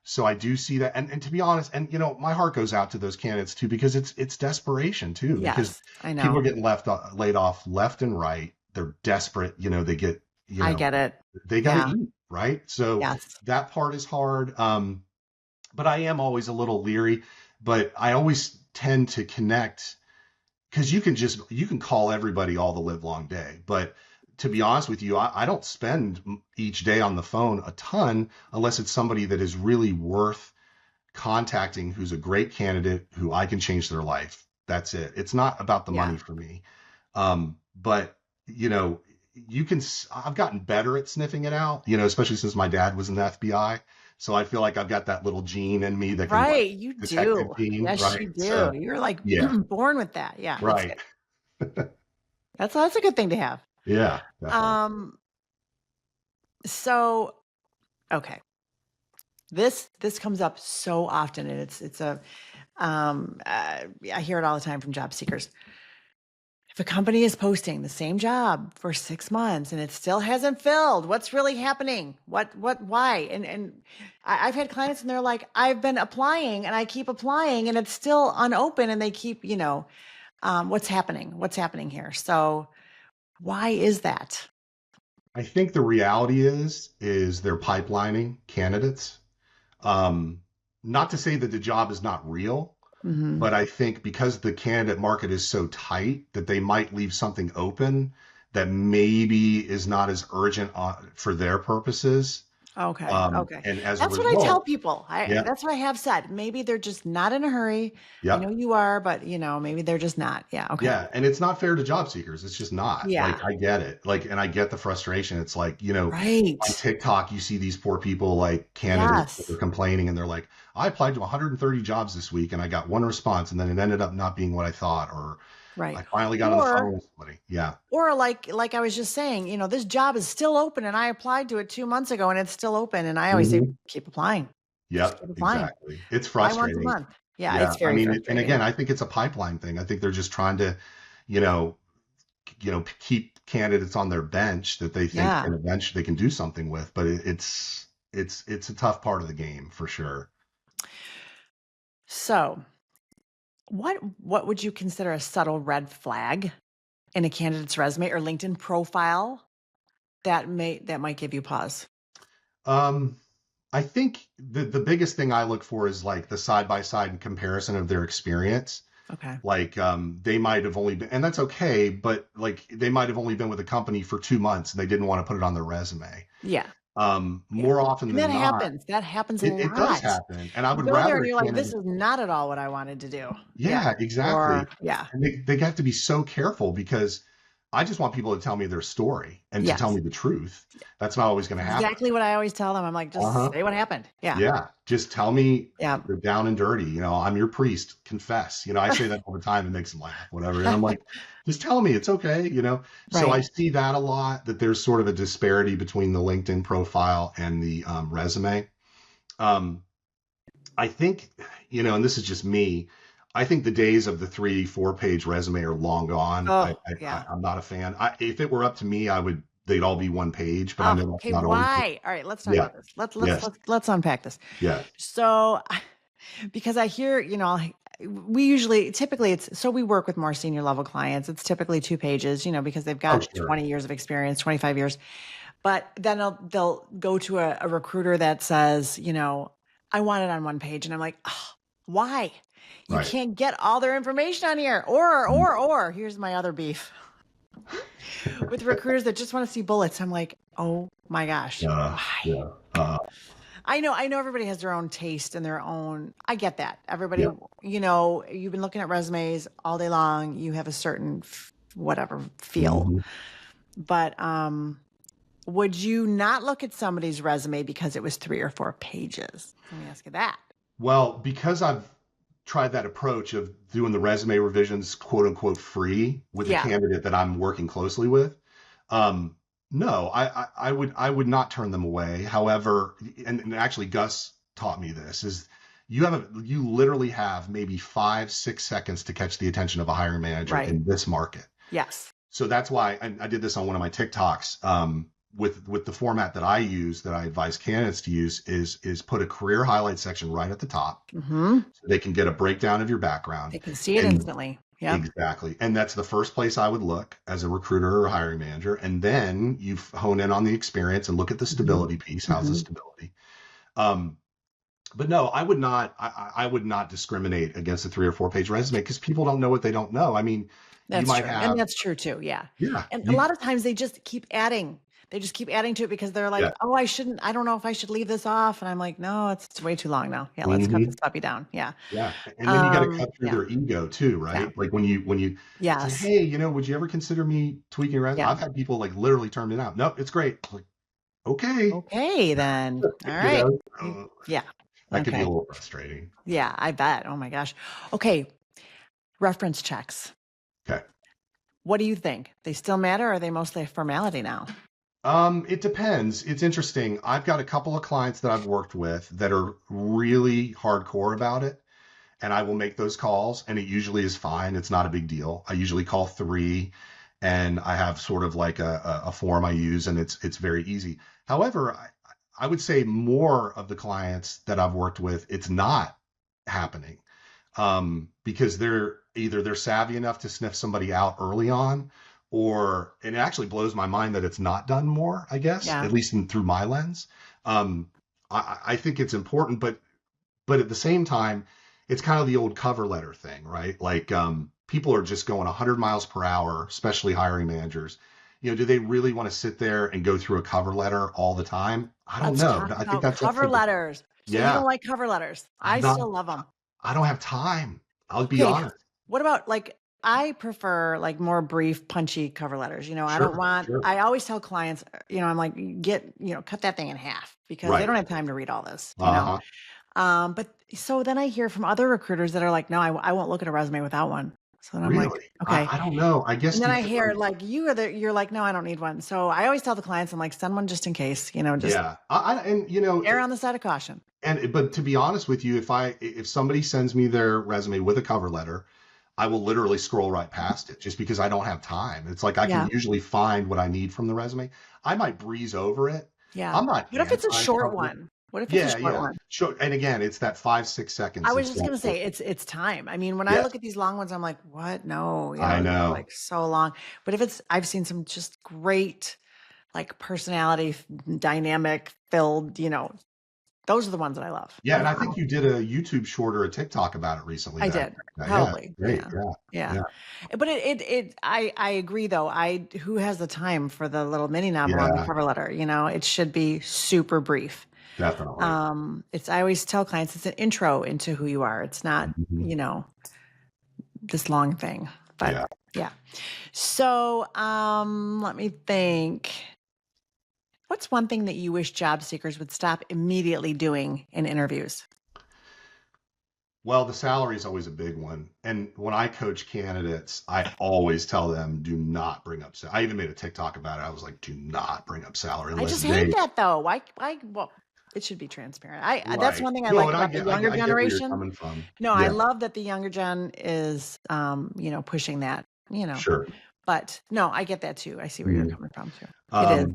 So I do see that. And to be honest, and my heart goes out to those candidates too, because it's desperation too, because Yes, I people are know. getting laid off left and right. They're desperate, they get, I get it. they got to Yeah. eat, right? So Yes. that part is hard. But I am always a little leery, but I always tend to connect because you can call everybody all the live long day. But to be honest with you, I don't spend each day on the phone a ton unless it's somebody that is really worth contacting, who's a great candidate, who I can change their life. That's it. It's not about the Yeah. money for me. But you know, I've gotten better at sniffing it out, especially since my dad was in the FBI. So I feel like I've got that little gene in me that can like Right. You detective do. gene, Yes, right? you do. So You're like yeah, born with that. Yeah. That's right. good. That's a good thing to have. Yeah, definitely. Um, so okay. This comes up so often, and it's a I hear it all the time from job seekers. If a company is posting the same job for 6 months and it still hasn't filled, what's really happening? Why? And I've had clients and they're like, I've been applying and I keep applying and it's still unopened, and they keep, what's happening? What's happening here? So why is that? I think the reality is they're pipelining candidates. Um, Not to say that the job is not real, Hmm. but I think because the candidate market is so tight that they might leave something open that maybe is not as urgent for their purposes. Okay. Okay. And as a That's what I tell result, people. yeah, That's what I have said. Maybe they're just not in a hurry. I know yep. you are, but maybe they're just not. Yeah. Okay. Yeah, and it's not fair to job seekers. It's just not. Like Yeah. I get it. Like, and I get the frustration. It's like, on Right. TikTok, you see these poor people like candidates that are Yes. complaining and they're like, I applied to 130 jobs this week and I got one response and then it ended up not being what I thought, or Right. I finally got on the phone Or with somebody. Yeah. like I was just saying, this job is still open and I applied to it 2 months ago and it's still open. And I always say, Hmm. keep applying. Just Yep, keep applying. exactly. It's Apply once a frustrating. month. Yeah, Yeah. it's I very mean, and frustrating. again, I think it's a pipeline thing. I think they're just trying to, you know, keep candidates on their bench that they think Yeah. can eventually they can do something with. But it's a tough part of the game for sure. So what would you consider a subtle red flag in a candidate's resume or LinkedIn profile that might give you pause? Um, I think the biggest thing I look for is like the side by side comparison of their experience. Okay. Like they might have only been, and that's okay, but like they might have only been with a company for 2 months and they didn't want to put it on their resume. Yeah. Yeah. More often And than that not, happens. That happens a it does lot. happen. And I You would go there rather and a you're like, this candidate. is not at all what I wanted to do. Yeah. Yeah, exactly. Or yeah. And they have to be so careful because I just want people to tell me their story and to tell Yes. me the truth. That's not always going to happen. Exactly what I always tell them. I'm like, just Uh-huh. say what happened. Yeah. Yeah. Just tell me Yeah. you're down and dirty. I'm your priest. Confess. I say that all the time. It makes them laugh, whatever. And I'm like, just tell me it's okay. So I Right. see that a lot, that there's sort of a disparity between the LinkedIn profile and the resume. Um, I think, and this is just me. I think the days of the 3, 4 page resume are long gone. Oh, yeah. I'm not a fan. If it were up to me, they'd all be one page, but I Oh, know that's okay. not always. Why? All right, let's talk Yeah. about this. Yes. Let's unpack this. Yes. So, because I hear, typically it's, so we work with more senior level clients. It's typically 2 pages, because they've Oh, got sure. 20 years of experience, 25 years. But then they'll go to a recruiter that says, I want it on 1 page. And I'm like, oh, why? You Right. can't get all their information on here. Or here's my other beef with recruiters that just want to see bullets. I'm like, oh my gosh, why? Yeah. Uh, I know everybody has their own taste and their own, I get that. Everybody, yeah. you've been looking at resumes all day long. You have a certain whatever feel. Hmm. But would you not look at somebody's resume because it was 3 or 4 pages? Let me ask you that. Well, because I've tried that approach of doing the resume revisions, quote unquote, free with a Yeah. candidate that I'm working closely with. No, I would not turn them away. However, and actually Gus taught me this, is you literally have maybe 5, 6 seconds to catch the attention of a hiring manager Right. in this market. Yes. So that's why I did this on one of my TikToks. with the format that I use, that I advise candidates to use, is put a career highlight section right at the top, Mm-hmm. so they can get a breakdown of your background. They can see it And instantly. Yep. exactly. And that's the first place I would look as a recruiter or hiring manager. And then you hone in on the experience and look at the stability piece. How's the stability? Um, but no, I would not discriminate against a 3 or 4 page resume, because people don't know what they don't know. I mean, you That's might true. And have, that's true too. Yeah. yeah, And a lot of times they just keep adding. They just keep adding to it because they're like, yeah, oh, I don't know if I should leave this off. And I'm like, no, it's way too long now. Yeah, let's cut this mhm, puppy down. Yeah. yeah. And then you got to cut through Yeah. their ego too, Yeah. right? Like when you say, Yes. hey, would you ever consider me tweaking your resume? Yeah. I've had people like literally turn it out. Nope, it's great. Like, okay, Okay, then. All you right. know, Yeah. that could be Okay. a little frustrating. Yeah, I bet. Oh my gosh. Okay. Reference checks. Okay. What do you think? They still matter, or are they mostly a formality now? It depends. It's interesting. I've got a couple of clients that I've worked with that are really hardcore about it, and I will make those calls, and it usually is fine. It's not a big deal. I usually call 3, and I have sort of like a form I use, and it's very easy. However, I would say more of the clients that I've worked with, it's not happening, because they're savvy enough to sniff somebody out early on, or, and it actually blows my mind that it's not done more, I guess, Yeah. at least through my lens. I think it's important, but at the same time, it's kind of the old cover letter thing, right? Like, people are just going 100 miles per hour, especially hiring managers. Do they really want to sit there and go through a cover letter all the time? I don't Let's know. talk I think about that's up cover for the, letters. So you yeah, don't like cover letters. I I'm not, still love them. I don't have time. I'll be Okay. honest. What about I prefer more brief, punchy cover letters. I don't Sure, want, sure. I always tell clients, I'm like, cut that thing in half, because they Right. don't have time to read all this, Uh-huh. But so then I hear from other recruiters that are like, no, I won't look at a resume without one. So then I'm like, Really? okay. I don't know. I guess And then I because hear you're like, no, I don't need one. So I always tell the clients, I'm like, send one just in case, just yeah. And err on the side of caution. but to be honest with you, if somebody sends me their resume with a cover letter, I will literally scroll right past it, just because I don't have time. It's like I Yeah. can usually find what I need from the resume. I might breeze over it. Yeah. I'm not What if it's a short anti-cover. one? What if it's a short one? Sure. And again, it's that 5-6 seconds. I was that's just gonna say important. it's time. I mean, when I Yes, look at these long ones, I'm like, what? No, I they're know. like so long. But if I've seen some just great, personality, dynamic filled, those are the ones that I love. Yeah, and I think you did a YouTube short or a TikTok about it recently. I That, did, yeah, probably. great. Yeah. Yeah, Yeah. But I agree though. Who has the time for the little mini novel on the yeah, cover letter? It should be super brief. definitely. I always tell clients it's an intro into who you are. It's not, Mhm. this long thing. But Yeah. yeah. So let me think. What's one thing that you wish job seekers would stop immediately doing in interviews? Well, the salary is always a big one. And when I coach candidates, I always tell them, do not bring up salary. I even made a TikTok about it. I was like, do not bring up salary I unless just they, hate that though. Why, well, it should be transparent. That's right. one thing I No, like and I about the get, younger I get where you're generation. coming from. No, I Yeah, love that the younger gen is, pushing that, sure. but no, I get that too. I see where you're Mhm. coming from too. It is.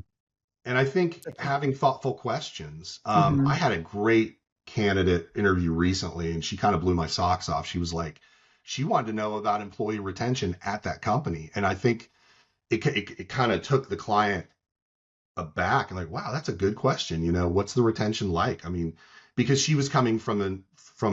And I think having thoughtful questions. Mhm. I had a great candidate interview recently, and she kind of blew my socks off. She was like, she wanted to know about employee retention at that company. And I think it kind of took the client aback and like, wow, that's a good question. What's the retention like? I mean, because she was coming from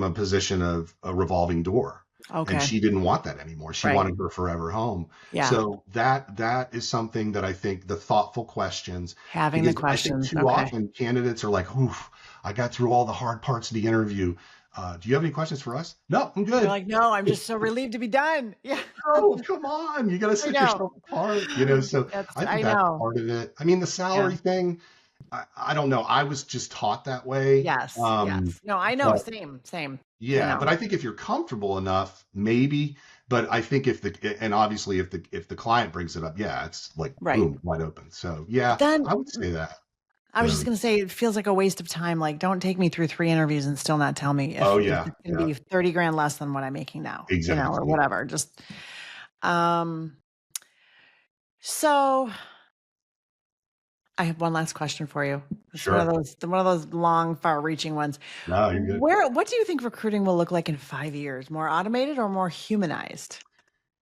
a position of a revolving door, and Okay. she didn't want that anymore. She Right. wanted her forever home. Yeah. So that is something that I think, the thoughtful questions, Having the because I think questions. too Okay. often candidates are like, oof, I got through all the hard parts of the interview. Do you have any questions for us? No, I'm You're good. like, no, I'm just so relieved to be done. Yeah. Oh, come on. You got to set know. yourself apart, so I I think that's know. part of it. I mean, the salary thing, I don't know. I was just taught that way. Yes. Yes. No, I know. But Same. yeah, but I think if you're comfortable enough, maybe. But I think and obviously if the client brings it up, yeah, it's like Right. boom, wide open. So yeah, Then I would say that. I was just going to say, it feels like a waste of time. Like, don't take me through 3 interviews and still not tell me if Oh it's yeah, going to be 30 grand less than what I'm making now, or exactly. whatever. Just, so I have one last question for you. It's Sure. one of those long, far-reaching ones. No, you're good. What do you think recruiting will look like in 5 years? More automated or more humanized?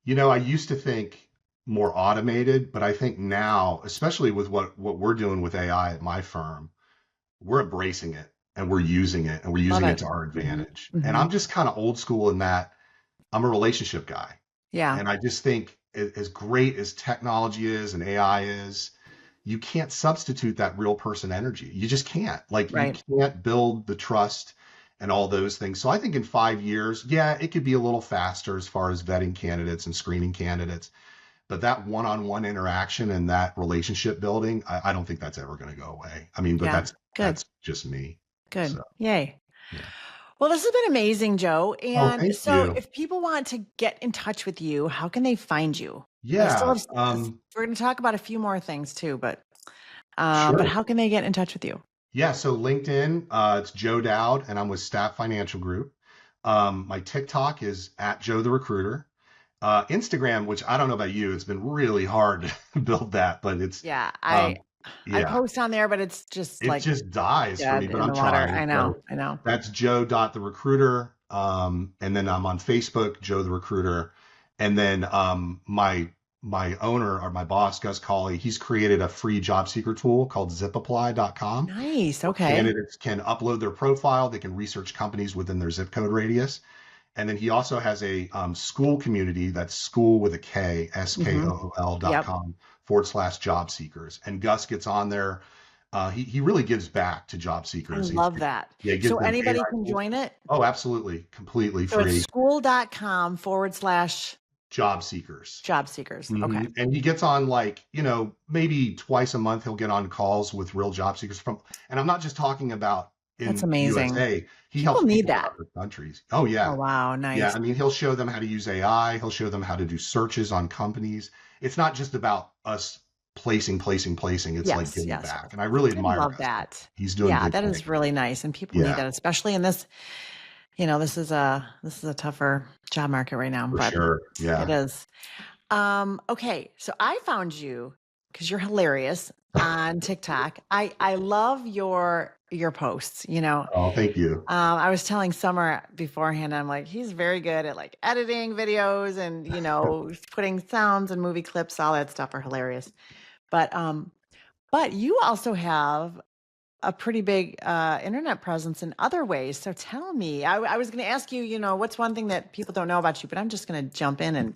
I used to think more automated, but I think now, especially with what we're doing with AI at my firm, we're embracing it and we're using it and we're Love using it it. to our Hmm. advantage. And Hmm. I'm just kind of old school in that I'm a relationship guy. Yeah, And I just think as great as technology is and AI is, you can't substitute that real person energy. You just can't. Like you right. can't build the trust and all those things. So I think in 5 years, yeah, it could be a little faster as far as vetting candidates and screening candidates. But that one-on-one interaction and that relationship building, I don't think that's ever going to go away. I mean, but Yeah, good, that's just me. good. So Yay. yeah. Well, this has been amazing, Joe. Oh, And thank so, you. if people want to get in touch with you, how can they find you? I still Yeah. have. We're going to talk about a few more things too, but Sure. how can they get in touch with you? Yeah, so LinkedIn, it's Joe Dowd, and I'm with Staff Financial Group. My TikTok is at Joe the Recruiter. Instagram, which I don't know about you, it's been really hard to build that, but Yeah, um, I yeah, post on there, but it's just it like just dies for me, dead but in I'm the water. trying. I know, So I know. that's Joe dot the Recruiter, and then I'm on Facebook, Joe the Recruiter, and then my owner or my boss, Gus Cawley, he's created a free job seeker tool called zipapply.com Nice. where Okay. candidates can upload their profile. They can research companies within their zip code radius. And then he also has a school community that's school with a K, Hmm. Yep. SKOOL.com/job seekers. And Gus gets on there. He really gives back to job I seekers. love that. Yeah, he gives So them anybody AI can tools. join it. Oh, absolutely. Completely So it's free. school.com/job Job seekers. seekers. Okay. And he gets on like, maybe twice a month he'll get on calls with real job seekers and I'm not just talking about That's in the amazing. USA. He People helps need people in that. other countries. Oh Oh, yeah. wow. Yeah. Nice. I mean, he'll show them how to use AI. He'll show them how to do searches on companies. It's not just about us placing. It's like Yes. giving Yes. back. And I really I admire love Gus. that. He's doing Yeah, good that things. is really nice. And people need Yeah, that, especially in this, this is a tougher job market right now, for but sure. it Yeah. is. Okay, so I found you because you're hilarious on TikTok. I love your posts, Oh, thank you. I was telling Summer beforehand, I'm like, he's very good at like editing videos and putting sounds and movie clips, all that stuff are hilarious. But but you also have a pretty big internet presence in other ways. So tell me, I was going to ask you, what's one thing that people don't know about you, but I'm just going to jump in and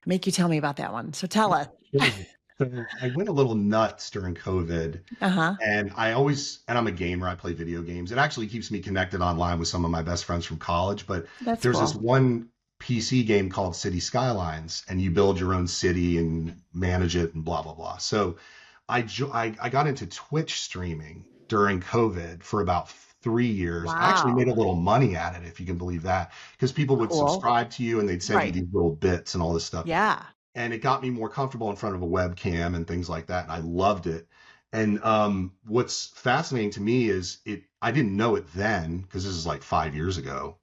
make you tell me about that one. So tell us. Sure. So I went a little nuts during COVID. Uh-huh. And I'm a gamer. I play video games. It actually keeps me connected online with some of my best friends from college. But That's there's this cool. one PC game called City Skylines, and you build your own city and manage it and blah, blah, blah. So I got into Twitch streaming during COVID for about 3 years. I actually made Wow. a little money at it, if you can believe that, because people would Cool. subscribe to you and they'd send you Right. these little bits and all this stuff, Yeah. and it got me more comfortable in front of a webcam and things like that. And I loved it. And what's fascinating to me is I didn't know it then because this is like 5 years ago,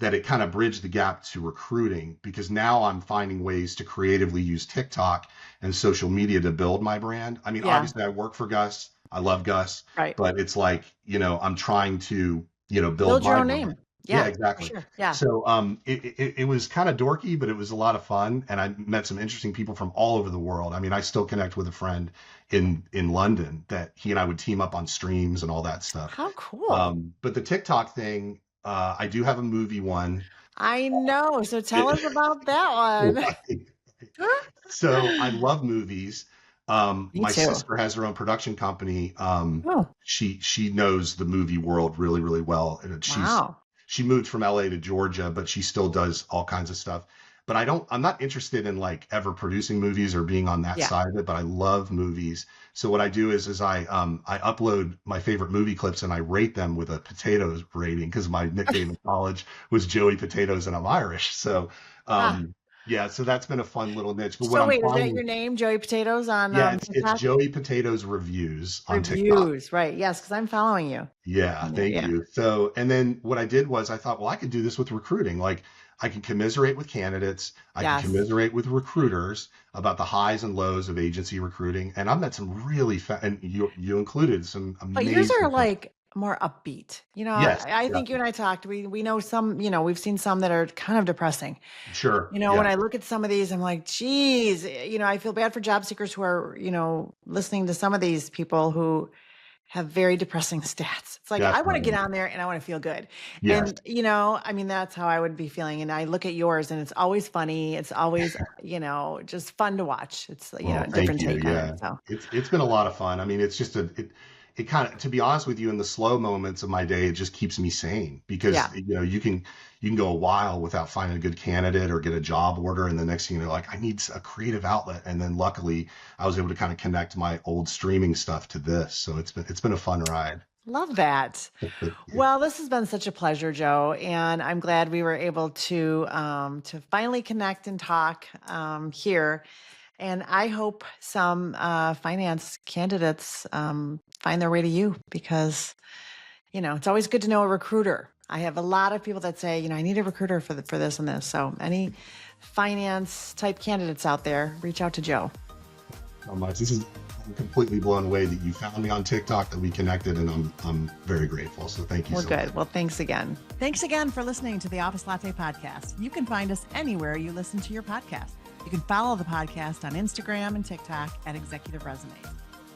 that it kind of bridged the gap to recruiting because now I'm finding ways to creatively use TikTok and social media to build my brand. I mean, Yeah. obviously I work for Gus. I love Gus, Right. but it's like, I'm trying to, build Build your my own brand. name. Yeah, Yeah, for exactly. sure. Yeah. So it was kind of dorky, but it was a lot of fun, and I met some interesting people from all over the world. I mean, I still connect with a friend in London that he and I would team up on streams and all that stuff. How cool. But the TikTok thing, I do have a movie one. I know. So tell It, us about that one. right. So I love movies. Me My too. sister has her own production company. Oh, She knows the movie world really, really well, and wow. she moved from LA to Georgia, but she still does all kinds of stuff. But I'm not interested in like ever producing movies or being on that Yeah. side of it, but I love movies. So what I do is I upload my favorite movie clips and I rate them with a potatoes rating because my nickname in college was Joey Potatoes and I'm Irish. So Ah, um Yeah, so that's been a fun little niche. But what So I'm wait, is that your finding, name, Joey Potatoes on yeah, it's TikTok? Joey Potatoes Reviews on TikTok. Reviews, right? Yes, because I'm following you Yeah, on there. thank Yeah. you. So, and then what I did was I thought, well, I could do this with recruiting. Like I can commiserate with candidates, I can Yes. commiserate with recruiters about the highs and lows of agency recruiting. And I've met some really and you included some But yours are amazing folks. like more upbeat. Yes, I yeah, think you and I talked. We know some. We've seen some that are kind of depressing. sure. When Yeah, I look at some of these, I'm like, geez. I feel bad for job seekers who are listening to some of these people who have very depressing stats. It's like I want to get definitely. on there and I want to feel good. Yes. And I mean that's how I would be feeling. And I look at yours and it's always funny. It's always, just fun to watch. It's Well, a thank different you. take on it. Yeah. So It's been a lot of fun. I mean, it's just it kind of, to be honest with you, in the slow moments of my day, it just keeps me sane because, yeah. you can go a while without finding a good candidate or get a job order. And the next thing you know, like I need a creative outlet. And then luckily I was able to kind of connect my old streaming stuff to this. So it's been a fun ride. Love that. Thank you. Well, this has been such a pleasure, Joe, and I'm glad we were able to finally connect and talk here. And I hope some finance candidates find their way to you because it's always good to know a recruiter. I have a lot of people that say, I need a recruiter for this and this. So any finance type candidates out there, reach out to Joe. So much. I'm completely blown away that you found me on TikTok, that we connected, and I'm very grateful. So thank you We're so good. much. Well, thanks again. Thanks again for listening to the Office Latte podcast. You can find us anywhere you listen to your podcast. You can follow the podcast on Instagram and TikTok at Executive Resumes,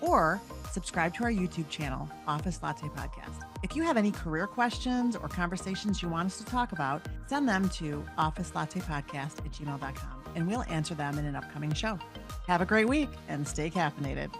or subscribe to our YouTube channel, Office Latte Podcast. If you have any career questions or conversations you want us to talk about, send them to officelattepodcast@gmail.com, and we'll answer them in an upcoming show. Have a great week and stay caffeinated.